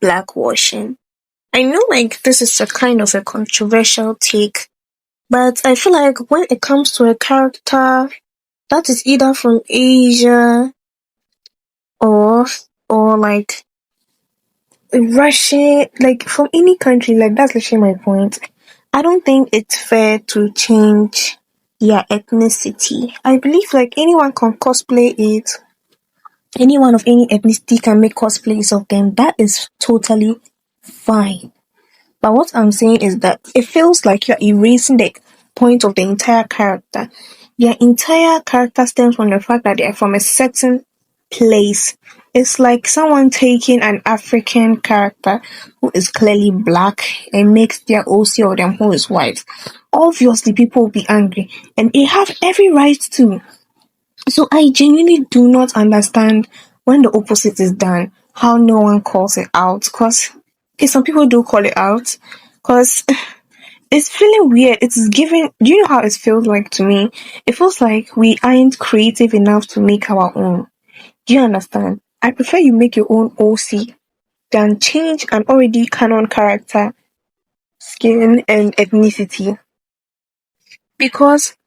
blackwashing. I know like this is a kind of a controversial take, but I feel like when it comes to a character that is either from Asia or like Russia, like from any country, like that's literally my point. I don't think it's fair to change their ethnicity. I believe like anyone can cosplay it. Anyone of any ethnicity can make cosplays of them. That is totally fine. But what I'm saying is that it feels like you're erasing the point of the entire character. Their entire character stems from the fact that they're from a certain place. It's like someone taking an African character who is clearly black and makes their OC of them who is white. Obviously, people will be angry, and they have every right to. So I genuinely do not understand when the opposite is done, how no one calls it out. Cause okay, some people do call it out. Cause it's feeling weird. It's giving. Do you know how it feels like to me? It feels like we aren't creative enough to make our own. Do you understand? I prefer you make your own OC than change an already canon character, skin, and ethnicity. Because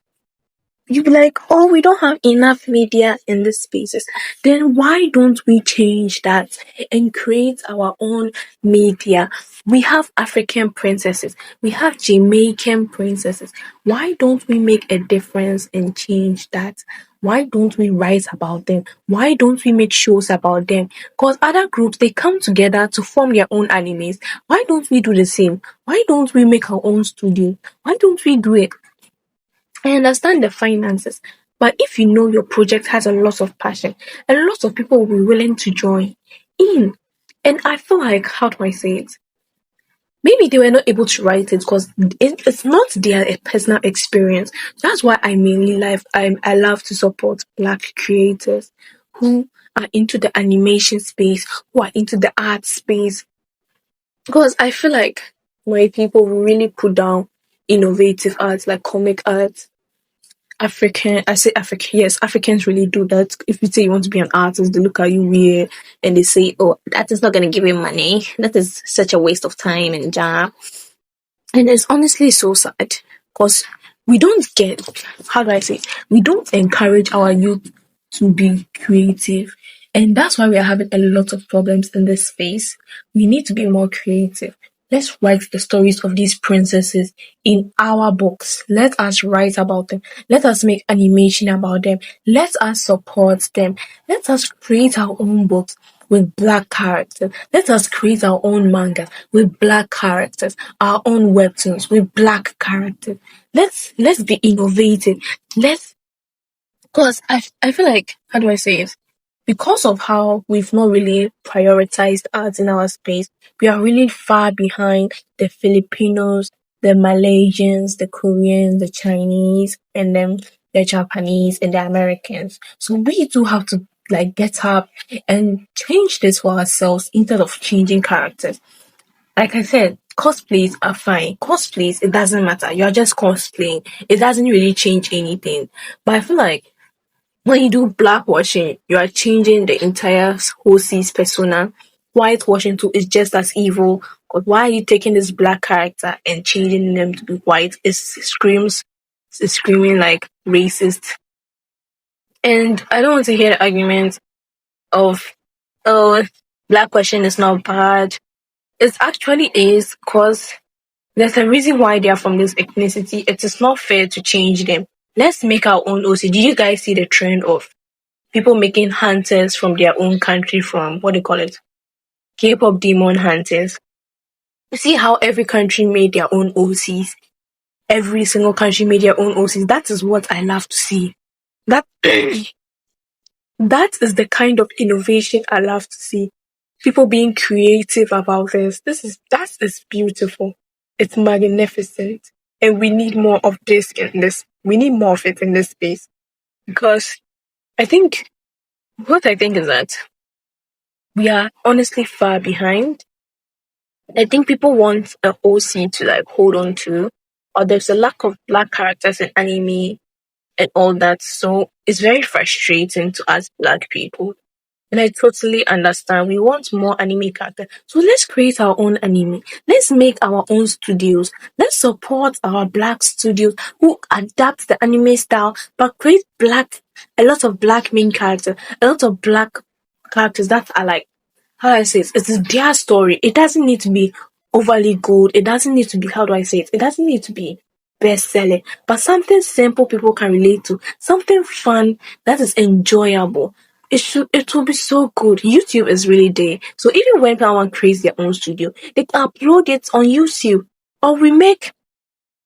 you be like, oh, we don't have enough media in these spaces. Then why don't we change that and create our own media? We have African princesses, we have Jamaican princesses. Why don't we make a difference and change that? Why don't we write about them? Why don't we make shows about them? Because other groups they come together to form their own animes. Why don't we do the same? Why don't we make our own studio? Why don't we do it? I understand the finances, but if you know your project has a lot of passion, a lot of people will be willing to join in. And I feel like, how do I say it? Maybe they were not able to write it because it's not their personal experience. That's why I mainly I love to support black creators who are into the animation space, who are into the art space. Because I feel like my people really put down innovative art like comic art. I say African, yes, Africans really do that. If you say you want to be an artist, they look at you weird and they say, oh, that is not going to give you money. That is such a waste of time and job. And it's honestly so sad because we don't get, how do I say, it? We don't encourage our youth to be creative. And that's why we are having a lot of problems in this space. We need to be more creative. Let's write the stories of these princesses in our books. Let us write about them. Let us make animation about them. Let us support them. Let us create our own books with black characters. Let us create our own manga with black characters, our own webtoons with black characters. Let's be innovative. Let's because I feel like, how do I say it? Because of how we've not really prioritized arts in our space, we are really far behind the Filipinos, the Malaysians, the Koreans, the Chinese, and then the Japanese and the Americans. So we do have to like get up and change this for ourselves instead of changing characters. Like I said, cosplays are fine. Cosplays, it doesn't matter. You're just cosplaying. It doesn't really change anything. But I feel like when you do blackwashing, you are changing the entire Hosie's persona. Whitewashing too is just as evil. Because why are you taking this black character and changing them to be white? It's screaming like racist. And I don't want to hear the argument of, oh, blackwashing is not bad. It actually is because there's a reason why they are from this ethnicity. It is not fair to change them. Let's make our own OC. Did you guys see the trend of people making hunters from their own country from what do you call it? K-pop demon hunters. You see how every country made their own OCs. Every single country made their own OCs. That is what I love to see. That that is the kind of innovation I love to see. People being creative about this. That is beautiful. It's magnificent. And we need more of this in this. We need more of it in this space. Because I think what I think is that we are honestly far behind. I think people want an OC to like hold on to, or there's a lack of black characters in anime and all that. So it's very frustrating to us black people. And I totally understand. We want more anime characters. So let's create our own anime. Let's make our own studios. Let's support our black studios who adapt the anime style but create a lot of black main characters, a lot of black characters that are like, how do I say it? It's their story. It doesn't need to be overly good. It doesn't need to be, how do I say it? It doesn't need to be best selling, but something simple people can relate to, something fun that is enjoyable. It will be so good. YouTube is really there. So even when someone creates their own studio, they can upload it on YouTube. Or we make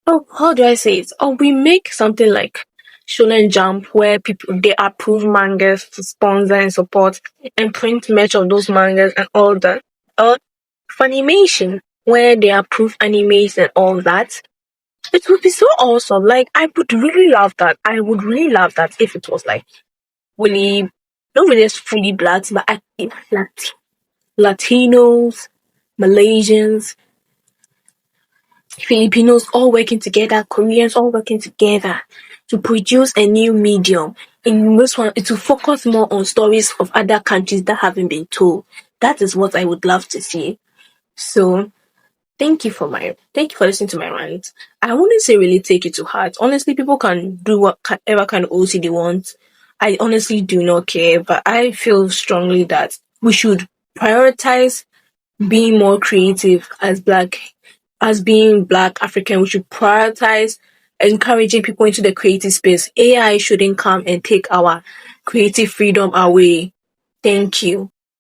how do I say it? Or we make something like Shonen Jump where people they approve mangas to sponsor and support and print merch of those mangas and all that. Or Funimation where they approve animes and all that. It would be so awesome. Like I would really love that. I would really love that if it was like really not really fully blacks, but Latinos, Malaysians, Filipinos all working together, Koreans all working together to produce a new medium. In this one, it will focus more on stories of other countries that haven't been told. That is what I would love to see. So thank you for listening to my rant. I wouldn't say really take it to heart. Honestly, people can do whatever kind of OC they want. I honestly do not care, but I feel strongly that we should prioritize being more creative as being black African. We should prioritize encouraging people into the creative space. AI shouldn't come and take our creative freedom away. Thank you.